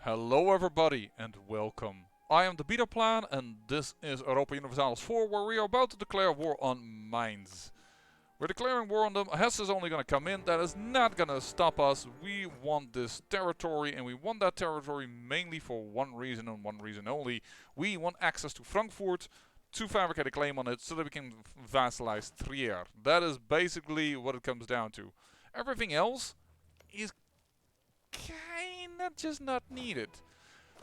Hello everybody and welcome. I am the Beta Plan and this is Europa Universalis 4 where we are about to declare war on mines. We're declaring war on them. Hesse is only going to come in. That is not going to stop us. We want this territory and we want that territory mainly for one reason and one reason only. We want access to Frankfurt to fabricate a claim on it so that we can vassalize Trier. That is basically what it comes down to. Everything else is kinda just not needed.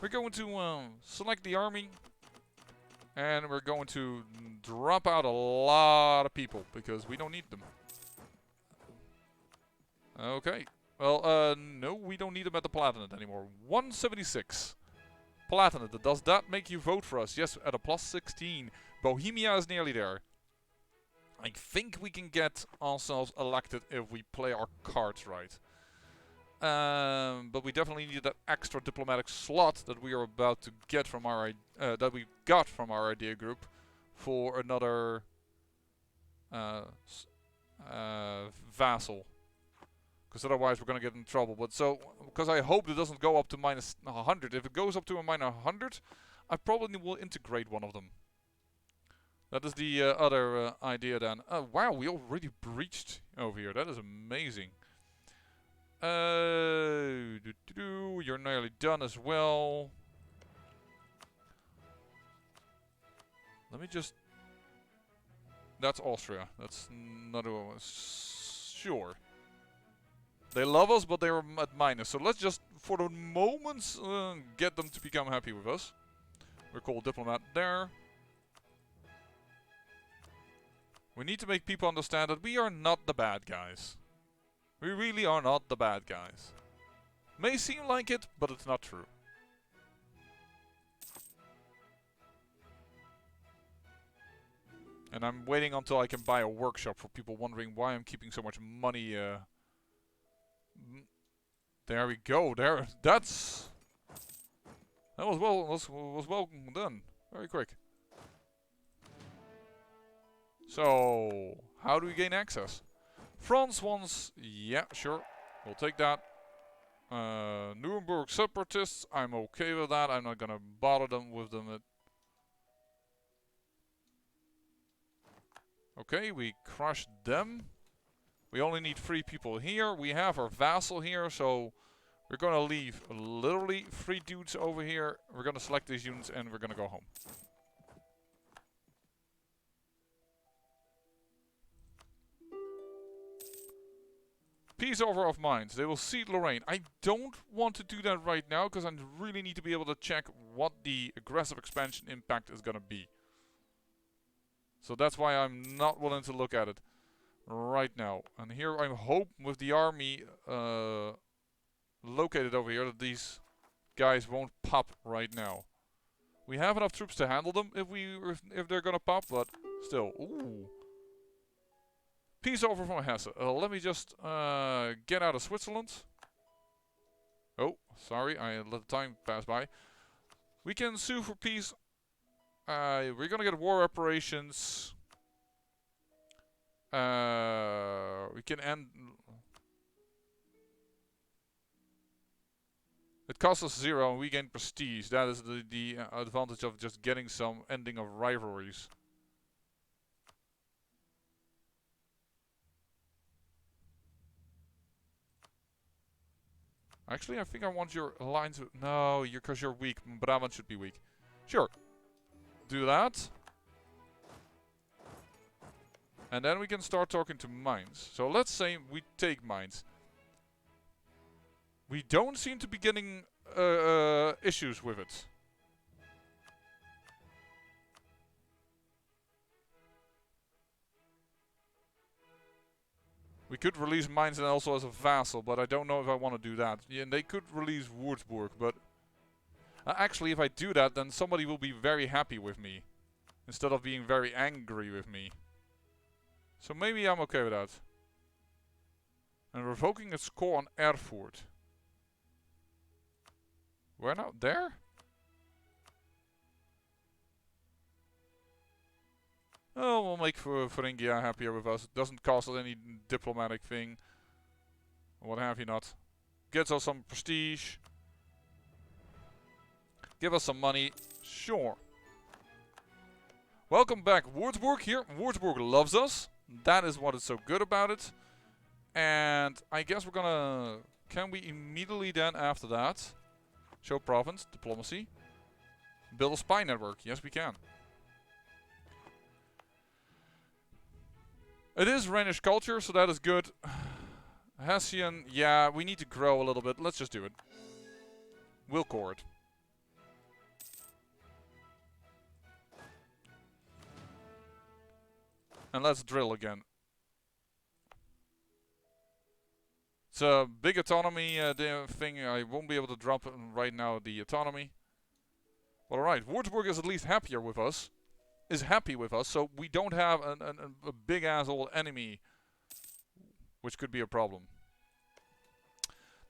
We're going to select the army and we're going to drop out a lot of people because we don't need them. Okay. Well, no, we don't need them at the Palatinate anymore. 176. Palatinate, does that make you vote for us? Yes, at a plus 16. Bohemia is nearly there. I think we can get ourselves elected if we play our cards right. But we definitely need that extra diplomatic slot that we are about to get from our that we got from our idea group for another vassal. Because otherwise we're gonna get in trouble. But so, because I hope it doesn't go up to minus 100. If it goes up to a minus 100, I probably will integrate one of them. That is the other idea then. Wow, we already breached over here. That is amazing. You're nearly done as well. Let me just... That's Austria. That's another one. Sure. They love us, but they're at minus. So let's just, for the moment, get them to become happy with us. We're called diplomat there. We need to make people understand that we are not the bad guys. We really are not the bad guys. May seem like it, but it's not true. And I'm waiting until I can buy a workshop for people wondering why I'm keeping so much money. There we go. There, that was well done. Very quick. So, how do we gain access? France wants, yeah, sure, we'll take that. Nuremberg separatists, I'm okay with that. I'm not gonna bother them with them. Okay, we crushed them. We only need 3 people here. We have our vassal here, so we're gonna leave literally 3 dudes over here. We're gonna select these units and we're gonna go home. Peace over of mines. They will cede Lorraine. I don't want to do that right now because I really need to be able to check what the aggressive expansion impact is going to be. So that's why I'm not willing to look at it right now. And here I hope with the army located over here that these guys won't pop right now. We have enough troops to handle them if they're going to pop, but still. Ooh. Peace over from Hesse. Let me just get out of Switzerland. Oh, sorry, I let the time pass by. We can sue for peace. We're gonna get war reparations. We can end. It costs us 0 and we gain prestige. That is the advantage of just getting some ending of rivalries. Actually, I think I want your alliance. No, because you're weak. Brabant should be weak. Sure. Do that. And then we can start talking to mines. So let's say we take mines. We don't seem to be getting issues with it. We could release mines and also as a vassal, but I don't know if I want to do that. Yeah, and they could release Würzburg, but... actually, if I do that, then somebody will be very happy with me. Instead of being very angry with me. So maybe I'm okay with that. And revoking a score on Erfurt. Where now? There? Oh, we'll make Lotharingia happier with us. It doesn't cost us any diplomatic thing. What have you not. Gets us some prestige. Give us some money. Sure. Welcome back, Würzburg here. Würzburg loves us. That is what is so good about it. And I guess we're gonna... Can we immediately then, after that, show province, diplomacy, build a spy network? Yes, we can. It is Rhenish culture, so that is good. Hessian, yeah, we need to grow a little bit. Let's just do it. We'll core it. And let's drill again. It's a big autonomy thing. I won't be able to drop right now the autonomy. Well, alright, Würzburg is at least happier with us. Is happy with us, so we don't have a big ass old enemy, which could be a problem.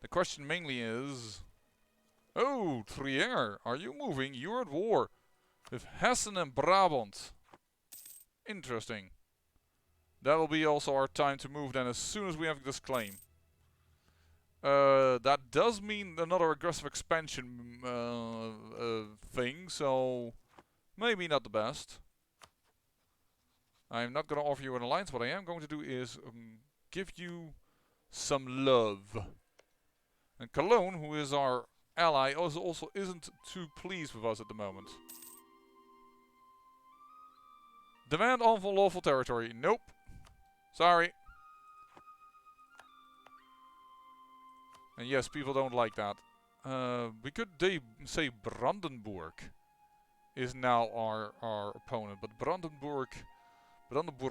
The question mainly is... Oh, Trier, are you moving? You're at war with Hessen and Brabant. Interesting. That will be also our time to move then as soon as we have this claim. That does mean another aggressive expansion thing, so maybe not the best. I'm not going to offer you an alliance. What I am going to do is give you some love. And Cologne, who is our ally, also isn't too pleased with us at the moment. Demand unlawful territory. Nope. Sorry. And yes, people don't like that. We could say Brandenburg is now our opponent, but Brandenburg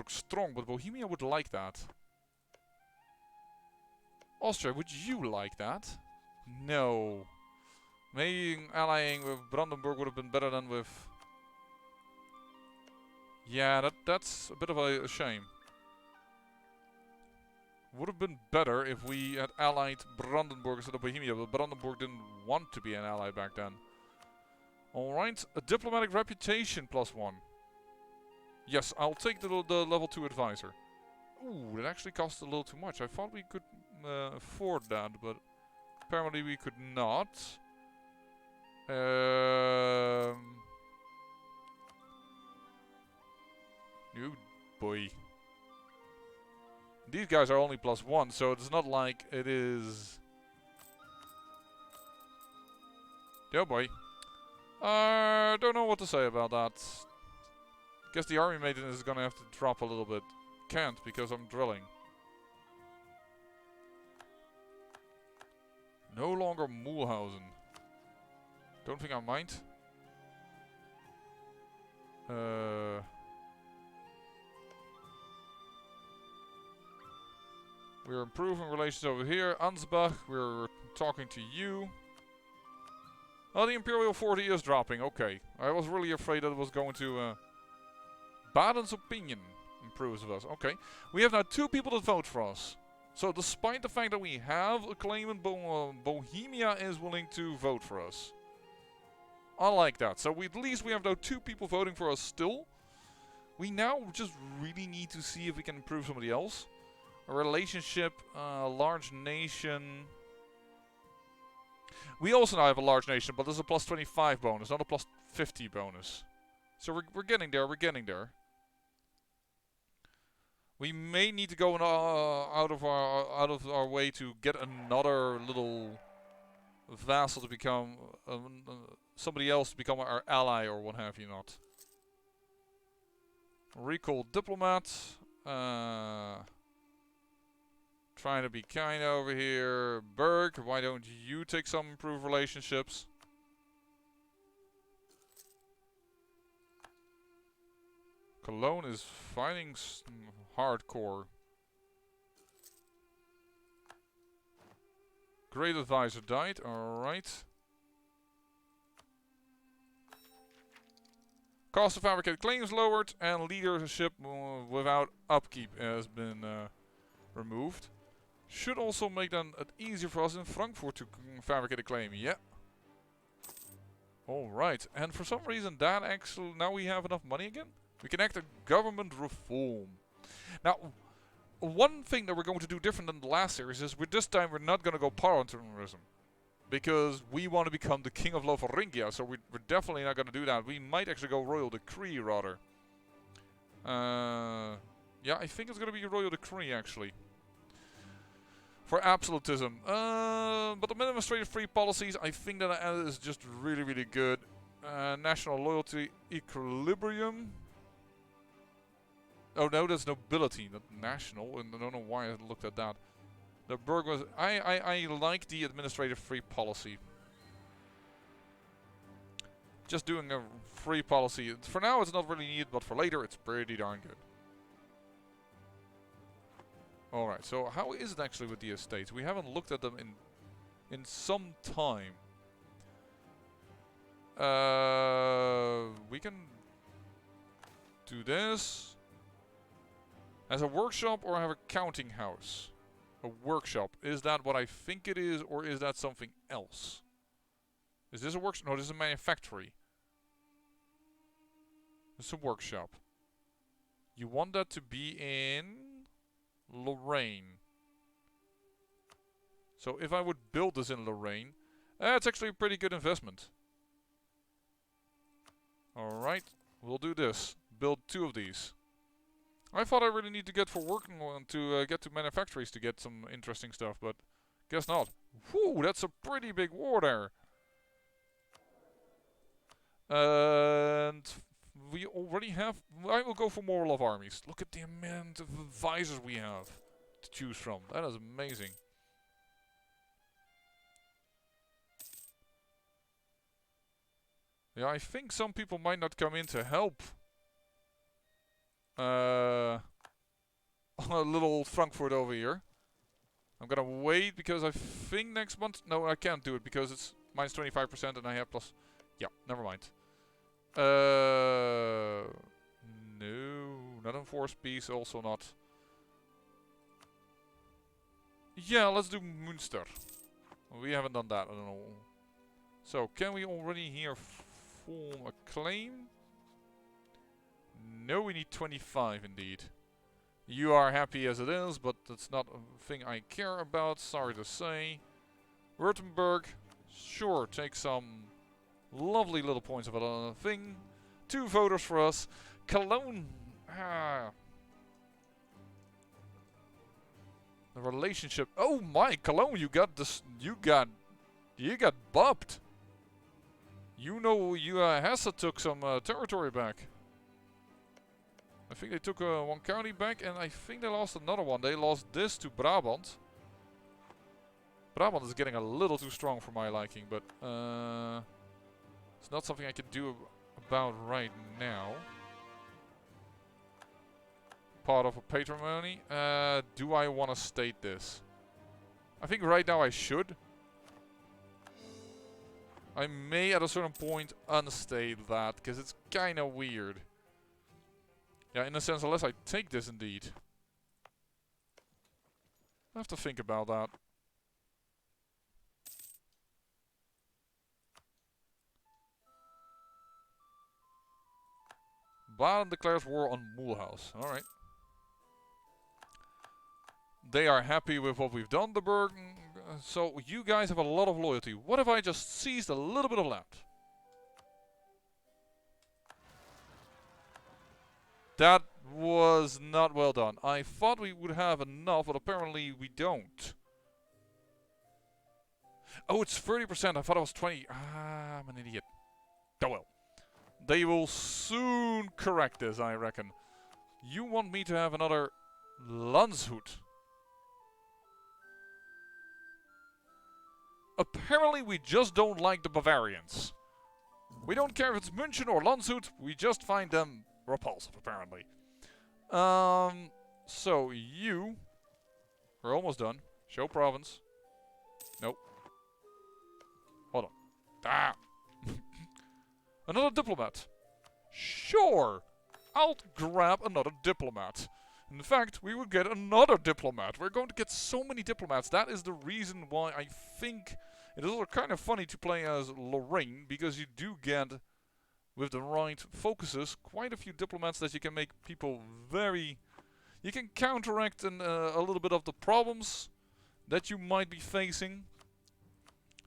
strong, but Bohemia would like that. Austria, would you like that? No. Maybe allying with Brandenburg would have been better than with... Yeah, that's a bit of a shame. Would have been better if we had allied Brandenburg instead of Bohemia, but Brandenburg didn't want to be an ally back then. Alright, a diplomatic reputation +1. Yes, I'll take the level 2 advisor. Ooh, it actually cost a little too much. I thought we could afford that, but apparently we could not. Oh boy. These guys are only +1, so it's not like it is... Oh boy. Don't know what to say about that. Guess the army maintenance is gonna have to drop a little bit. Can't, because I'm drilling. No longer Mulhausen. Don't think I mind. We're improving relations over here. Ansbach, we're talking to you. Oh, the Imperial 40 is dropping. Okay. I was really afraid that it was going to... Baden's opinion improves with us. Okay. We have now 2 people that vote for us. So despite the fact that we have a claimant, Bohemia is willing to vote for us. I like that. So at least we have now 2 people voting for us still. We now just really need to see if we can improve somebody else. A relationship, a large nation. We also now have a large nation, but there's a +25 bonus, not a +50 bonus. So we're getting there, we're getting there. We may need to go out of our way to get another little vassal to become somebody else to become our ally or what have you not. Recall diplomat. Trying to be kind over here. Berg, why don't you take some improved relationships? Cologne is fighting hardcore. Great advisor died, alright. Cost of fabricated claims lowered and leadership without upkeep has been removed. Should also make then it easier for us in Frankfurt to fabricate a claim. Yeah. Alright. And for some reason that actually... Now we have enough money again. We can act a government reform. Now, one thing that we're going to do different than the last series is this time we're not going to go parliamentarism. Because we want to become the king of Lotharingia, so we're definitely not going to do that. We might actually go royal decree, rather. Yeah, I think it's going to be a royal decree, actually. For absolutism. But the administrative free policies, I think that is just really, really good. National loyalty equilibrium. Oh no, that's nobility, not national. And I don't know why I looked at that. The Burg was... I like the administrative free policy. Just doing a free policy. For now it's not really needed, but for later it's pretty darn good. Alright, so how is it actually with the estates? We haven't looked at them in some time. We can do this. As a workshop or have a counting house? A workshop. Is that what I think it is, or is that something else? Is this a workshop? No, this is a manufactory. It's a workshop. You want that to be in Lorraine. So if I would build this in Lorraine, it's actually a pretty good investment. Alright, we'll do this. Build 2 of these. I thought I really need to get for working on to get to manufactories to get some interesting stuff, but guess not. Whew, that's a pretty big war there. And we already have... I will go for more love armies. Look at the amount of advisors we have to choose from. That is amazing. Yeah, I think some people might not come in to help. A little Frankfurt over here. I'm gonna wait because I think next month... No, I can't do it because it's minus 25% and I have plus... Yeah, never mind. No, not enforced peace, also not. Yeah, let's do Münster. We haven't done that, I don't know. So, can we already here form a claim? No, we need 25 indeed. You are happy as it is, but that's not a thing I care about, sorry to say. Württemberg, sure, take some lovely little points of a thing. 2 voters for us. Cologne, the relationship. Oh my, Cologne, you got this. You got bopped. You know, Hesse took some territory back. I think they took 1 county back, and I think they lost another one. They lost this to Brabant. Brabant is getting a little too strong for my liking, but it's not something I can do about right now. Part of a patrimony. Do I want to state this? I think right now I should. I may at a certain point unstate that, because it's kind of weird. Yeah, in a sense, unless I take this indeed. I have to think about that. Baden declares war on Mulhouse. Alright. They are happy with what we've done, the Bergen. So you guys have a lot of loyalty. What if I just seized a little bit of land? That was not well done. I thought we would have enough, but apparently we don't. Oh, it's 30%. I thought it was 20. Ah, I'm an idiot. Oh well. They will soon correct this, I reckon. You want me to have another Landshut. Apparently we just don't like the Bavarians. We don't care if it's München or Landshut, we just find them repulsive, apparently. So you... We're almost done. Show province. Nope. Hold on. Ah! Another diplomat. Sure! I'll grab another diplomat. In fact, we will get another diplomat. We're going to get so many diplomats. That is the reason why I think it is also kind of funny to play as Lorraine, because you do get, with the right focuses, quite a few diplomats that you can make people very... You can counteract a little bit of the problems that you might be facing.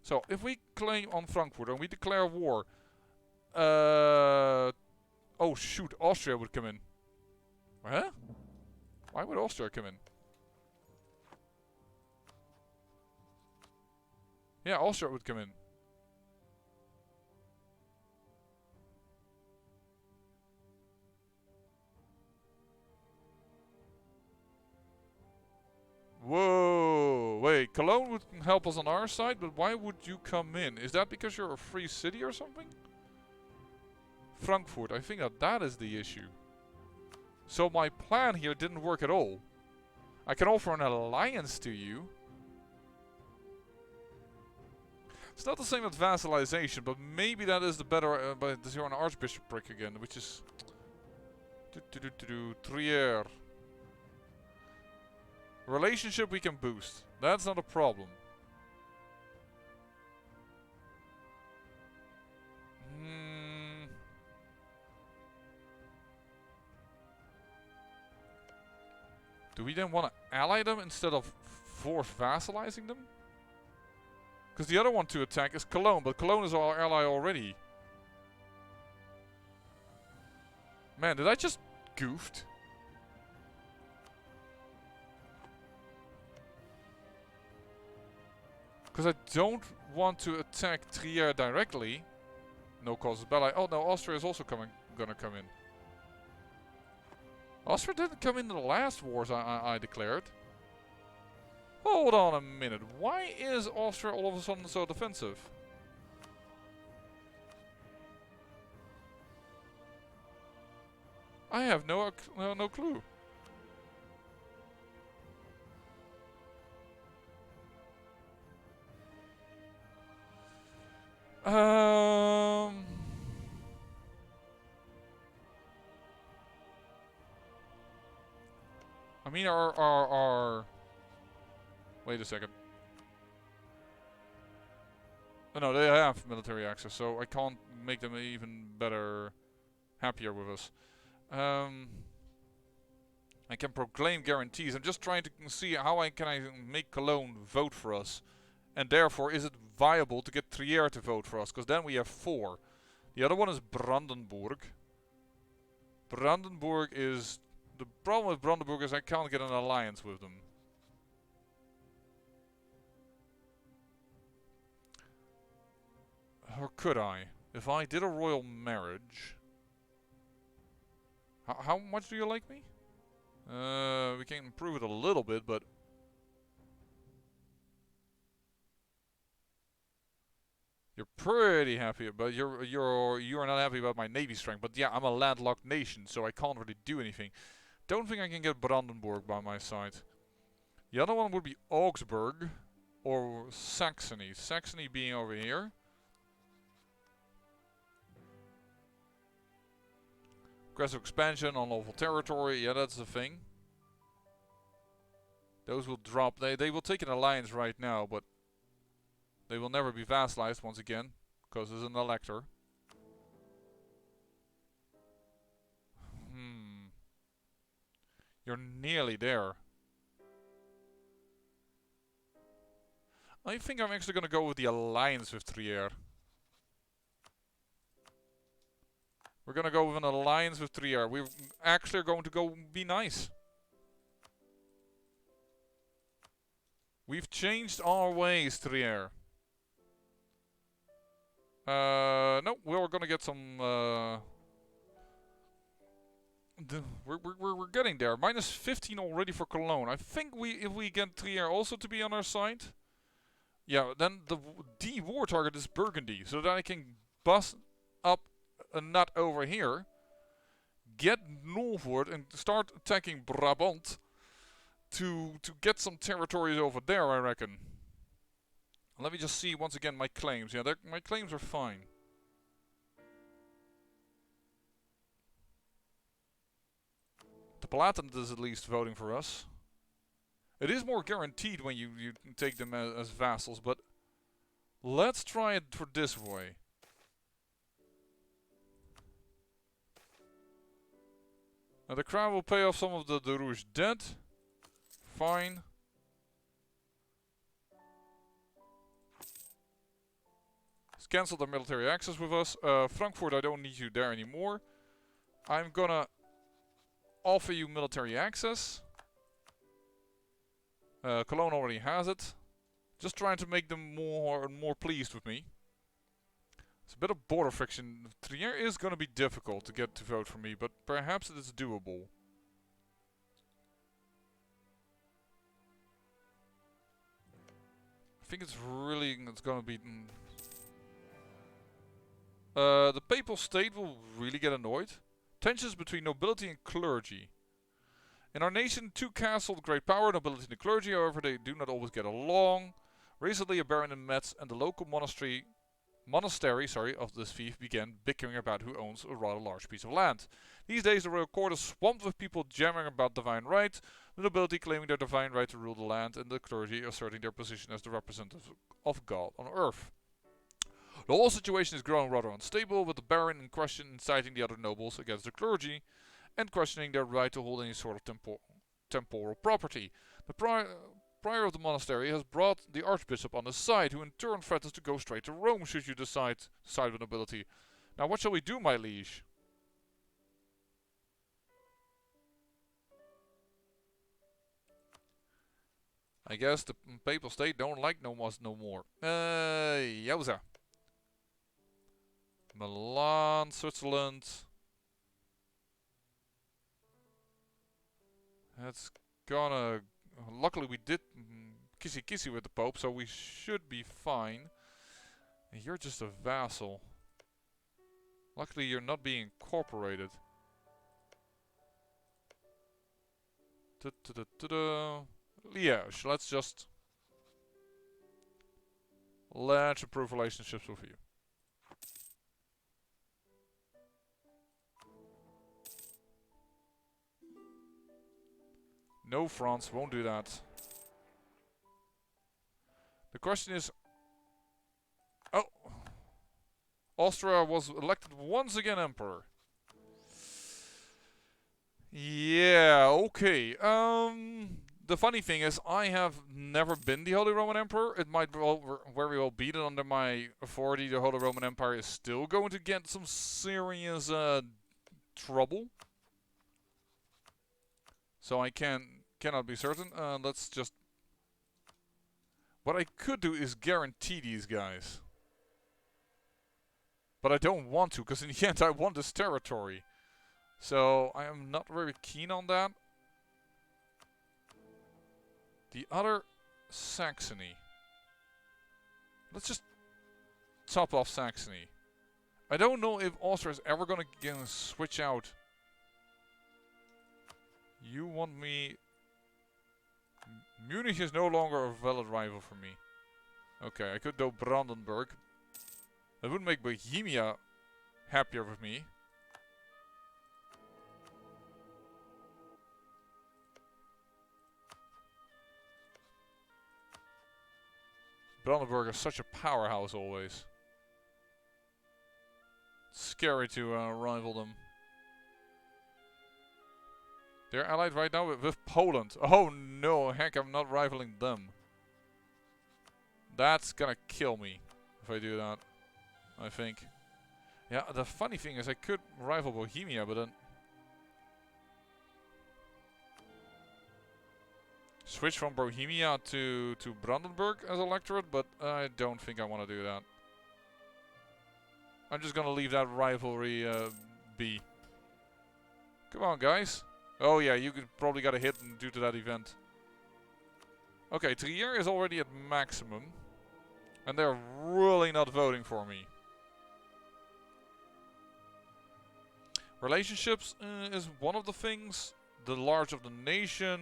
So, if we claim on Frankfurt and we declare war... oh shoot, Austria would come in. Huh? Why would Austria come in? Yeah, Austria would come in. Whoa! Wait, Cologne would help us on our side, but why would you come in? Is that because you're a free city or something? Frankfurt, I think that is the issue. So my plan here didn't work at all. I can offer an alliance to you. It's not the same as vassalization, but maybe that is the better... but you're an archbishopric again, which is... Trier. Relationship we can boost. That's not a problem. Do we then want to ally them instead of force vassalizing them? Because the other one to attack is Cologne, but Cologne is our ally already. Man, did I just goofed? Because I don't want to attack Trier directly. No causes belli. Oh no, Austria is also gonna come in. Austria didn't come in the last wars I declared. Hold on a minute. Why is Austria all of a sudden so defensive? I have no clue. I mean, our wait a second. Oh, no, they have military access, so I can't make them even better, happier with us. I can proclaim guarantees. I'm just trying to see how I make Cologne vote for us. And therefore, is it viable to get Trier to vote for us? Because then we have 4. The other one is Brandenburg. Brandenburg is... The problem with Brandenburg is I can't get an alliance with them. Or could I? If I did a royal marriage... How much do you like me? We can improve it a little bit, but... You're pretty happy, but you're not happy about my navy strength. But yeah, I'm a landlocked nation, so I can't really do anything. Don't think I can get Brandenburg by my side. The other one would be Augsburg or Saxony. Saxony being over here. Aggressive expansion on local territory. Yeah, that's the thing. Those will drop. They will take an alliance right now, but they will never be vassalized once again, because there's an elector. You're nearly there. I think I'm actually going to go with the alliance with Trier. We're going to go with an alliance with Trier. We're actually going to go be nice. We've changed our ways, Trier. No, we're going to get some... We're getting there. Minus 15 already for Cologne. I think if we get Trier also to be on our side, yeah, then the war target is Burgundy, so that I can bust up a nut over here, get northward and start attacking Brabant to get some territories over there, I reckon. Let me just see once again my claims. Yeah, my claims are fine. The Palatinate is at least voting for us. It is more guaranteed when you take them as vassals, but let's try it for this way. Now the crown will pay off some of the Rouge debt. Fine. cancel their military access with us. Frankfurt, I don't need you there anymore. I'm gonna offer you military access. Cologne already has it. Just trying to make them more and more pleased with me. It's a bit of border friction. Trier is gonna be difficult to get to vote for me, but perhaps it is doable. I think it's gonna be... the papal state will really get annoyed. Tensions between nobility and clergy. In our nation, two castles of great power, nobility and the clergy, however, they do not always get along. Recently, a baron in Metz and the local monastery of this fief began bickering about who owns a rather large piece of land. These days, the royal court is swamped with people jammering about divine right, the nobility claiming their divine right to rule the land, and the clergy asserting their position as the representatives of God on earth. The whole situation is growing rather unstable, with the baron in question inciting the other nobles against the clergy and questioning their right to hold any sort of temporal property. The prior of the monastery has brought the archbishop on his side, who in turn threatens to go straight to Rome should you decide to side with nobility. Now what shall we do, my liege? I guess the papal state don't like us no more. Yowza. Milan, Switzerland. That's gonna... Luckily we did kissy kissy with the Pope, so we should be fine. And you're just a vassal. Luckily you're not being incorporated. Liège, let's improve relationships with you. No, France won't do that. The question is... Oh! Austria was elected once again emperor. Yeah, okay. The funny thing is, I have never been the Holy Roman Emperor. It might very well be that under my authority the Holy Roman Empire is still going to get some serious trouble. So I cannot be certain. Let's just... What I could do is guarantee these guys. But I don't want to, because in the end I want this territory. So I am not very keen on that. The other, Saxony. Let's just top off Saxony. I don't know if Austria is ever going to switch out. You want me... Munich is no longer a valid rival for me. Okay, I could go Brandenburg. That would make Bohemia happier with me. Brandenburg is such a powerhouse always. It's scary to rival them. They're allied right now with Poland. Oh no, heck, I'm not rivaling them. That's gonna kill me if I do that, I think. Yeah, the funny thing is I could rival Bohemia, but then... Switch from Bohemia to Brandenburg as electorate, but I don't think I want to do that. I'm just gonna leave that rivalry be. Come on, guys. Oh yeah, you could probably got a hit due to that event. Okay, Trier is already at maximum. And they're really not voting for me. Relationships is one of the things. The large of the nation.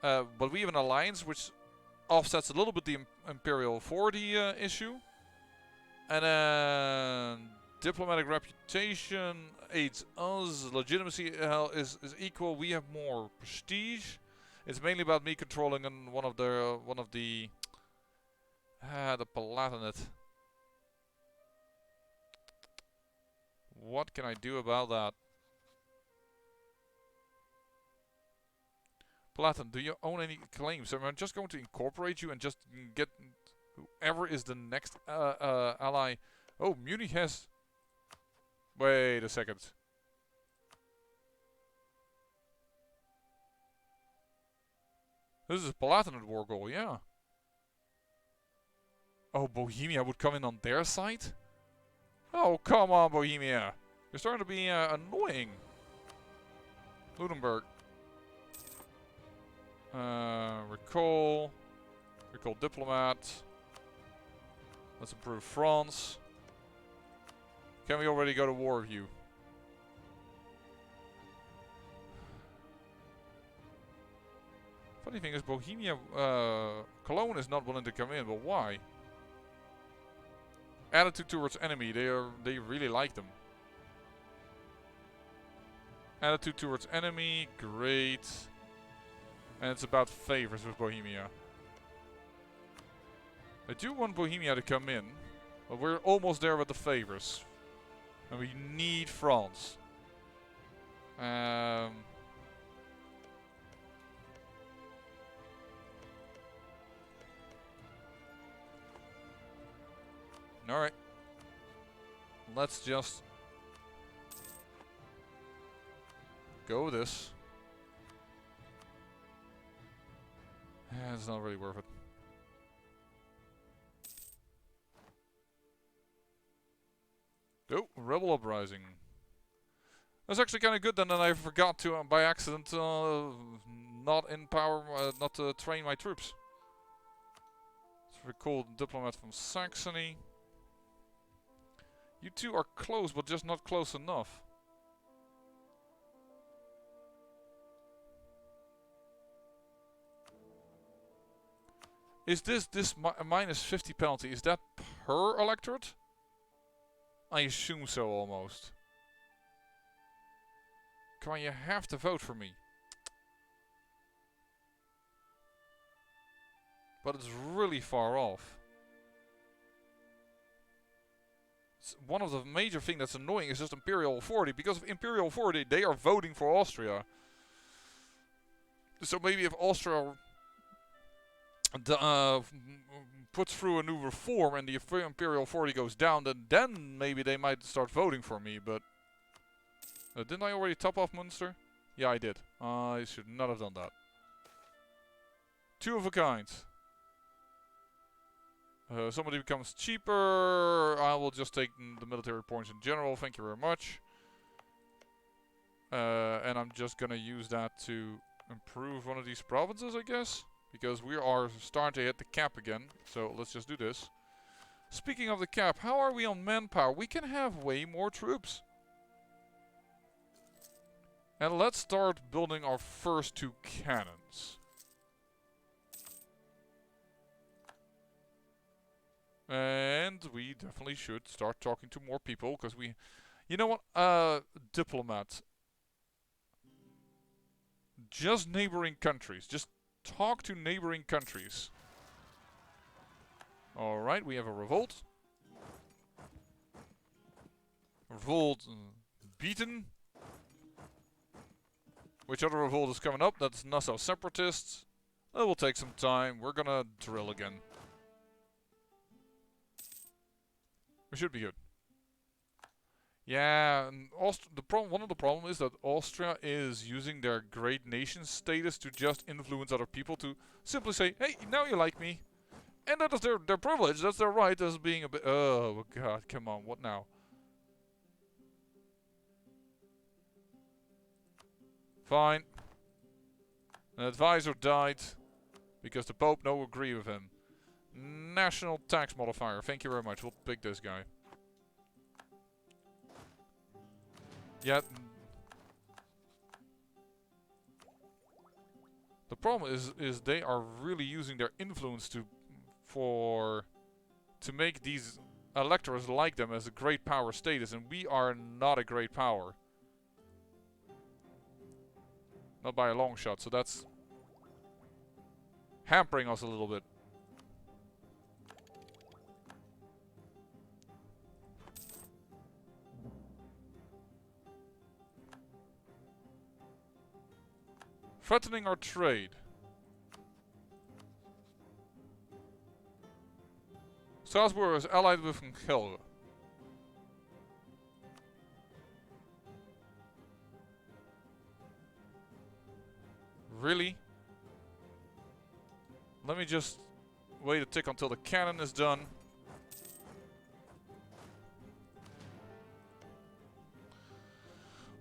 But we have an alliance which offsets a little bit the imperial authority issue. And then diplomatic reputation aids us. Legitimacy is equal. We have more prestige. It's mainly about me controlling one of the Palatinate. What can I do about that? Palatin, do you own any claims? I'm just going to incorporate you and just get whoever is the next ally. Oh, Munich has... Wait a second. This is a Palatinate war goal, yeah. Oh, Bohemia would come in on their side? Oh, come on, Bohemia. You're starting to be annoying. Ludenberg. Recall. Recall diplomat. Let's improve France. Can we already go to war with you? Funny thing is, Bohemia, Cologne is not willing to come in, but why? Attitude towards enemy, they really like them. Attitude towards enemy, great. And it's about favors with Bohemia. I do want Bohemia to come in, but we're almost there with the favors. And we need France. Alright. Let's just go with this. It's not really worth it. Oh, rebel uprising. That's actually kind of good then that I forgot to, by accident, not to train my troops. Let's recall the diplomat from Saxony. You two are close, but just not close enough. Is this minus 50 penalty, is that per electorate? I assume so, almost. Come on, you have to vote for me. But it's really far off. One of the major things that's annoying is just Imperial authority. Because of Imperial authority, they are voting for Austria. So maybe if Austria puts through a new reform and the Imperial authority goes down, then maybe they might start voting for me. But didn't I already top off Munster? Yeah, I did. I should not have done that. Two of a kind. Somebody becomes cheaper. I will just take the military points in general. Thank you very much. And I'm just gonna use that to improve one of these provinces, I guess. Because we are starting to hit the cap again. So let's just do this. Speaking of the cap, how are we on manpower? We can have way more troops. And let's start building our first two cannons. And we definitely should start talking to more people, because we... You know what? Diplomat. Just neighboring countries. Just talk to neighboring countries. Alright, we have a revolt. Revolt beaten. Which other revolt is coming up? That's Nassau Separatists. That will take some time. We're gonna drill again. We should be good. Yeah, and one of the problems is that Austria is using their great nation status to just influence other people to simply say, hey, now you like me. And that is their privilege, that's their right as being a bit... Oh god, come on, what now? Fine. An advisor died because the Pope no agree with him. National tax modifier, thank you very much, we'll pick this guy. Yeah. The problem is they are really using their influence to make these electors like them as a great power status, and we are not a great power. Not by a long shot, so that's hampering us a little bit. Threatening our trade. Strasbourg is allied with Gelre. Really? Let me just wait a tick until the cannon is done.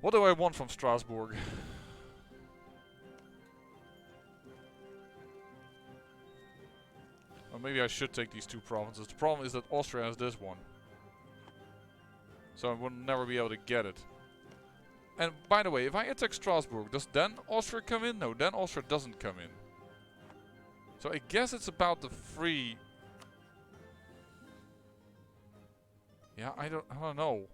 What do I want from Strasbourg? Or maybe I should take these 2 provinces. The problem is that Austria has this one. So I will never be able to get it. And by the way, if I attack Strasbourg, does then Austria come in? No, then Austria doesn't come in. So I guess it's about the free... Yeah, I don't know.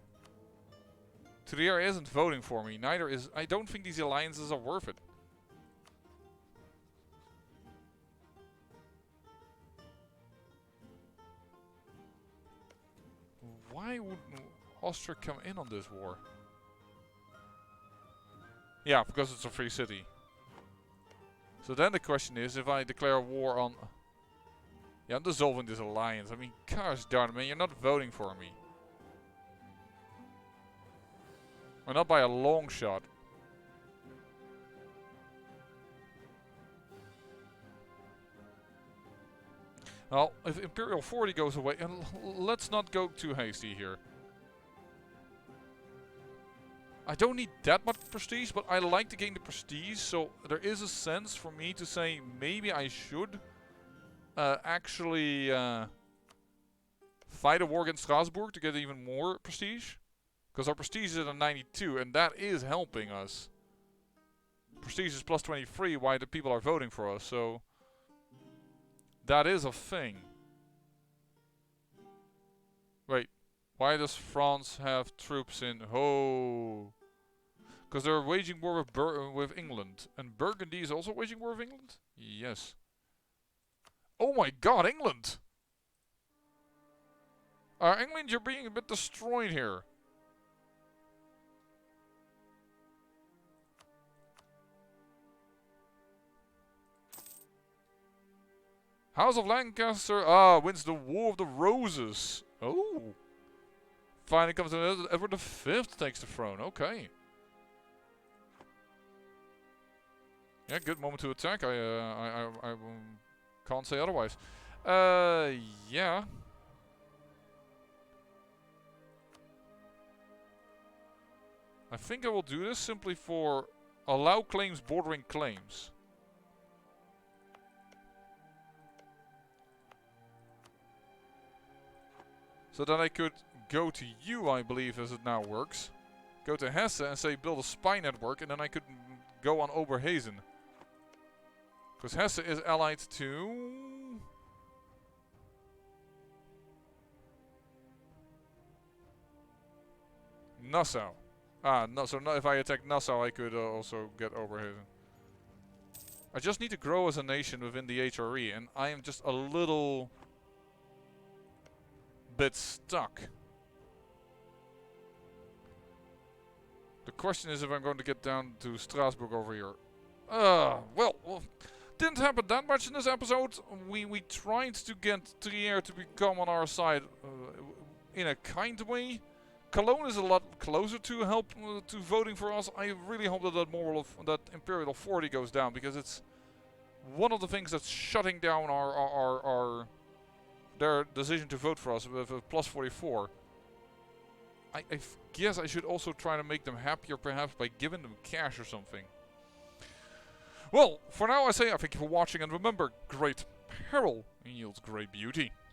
Trier isn't voting for me. Neither is... I don't think these alliances are worth it. Why would Austria come in on this war? Yeah, because it's a free city. So then the question is, if I declare war on... Yeah, I'm dissolving this alliance. I mean, gosh darn it, man, you're not voting for me. Or not by a long shot. Well, if Imperial 40 goes away, and let's not go too hasty here. I don't need that much prestige, but I like to gain the prestige, so there is a sense for me to say maybe I should actually fight a war against Strasbourg to get even more prestige. Because our prestige is at a 92, and that is helping us. Prestige is plus 23, why the people are voting for us, so... That is a thing. Wait, why does France have troops in... Oh... Because they're waging war with England. And Burgundy is also waging war with England? Yes. Oh my god, England! England, you're being a bit destroyed here. House of Lancaster, wins the War of the Roses. Oh. Finally comes to Edward V takes the throne. Okay. Yeah, good moment to attack. I can't say otherwise. Yeah. I think I will do this simply for allow claims bordering claims. So then I could go to you, I believe, as it now works. Go to Hesse and say build a spy network, and then I could go on Oberhausen. Because Hesse is allied to... Nassau. No, so if I attack Nassau, I could also get Oberhausen. I just need to grow as a nation within the HRE, and I am just a little... bit stuck. The question is if I'm going to get down to Strasbourg over here. Well, didn't happen that much in this episode. We tried to get Trier to become on our side in a kind way. Cologne is a lot closer to help to voting for us. I really hope that that Imperial 40 goes down, because it's one of the things that's shutting down their decision to vote for us with a plus 44. I guess I should also try to make them happier, perhaps by giving them cash or something. Well, for now I say I thank you for watching, and remember, great peril yields great beauty.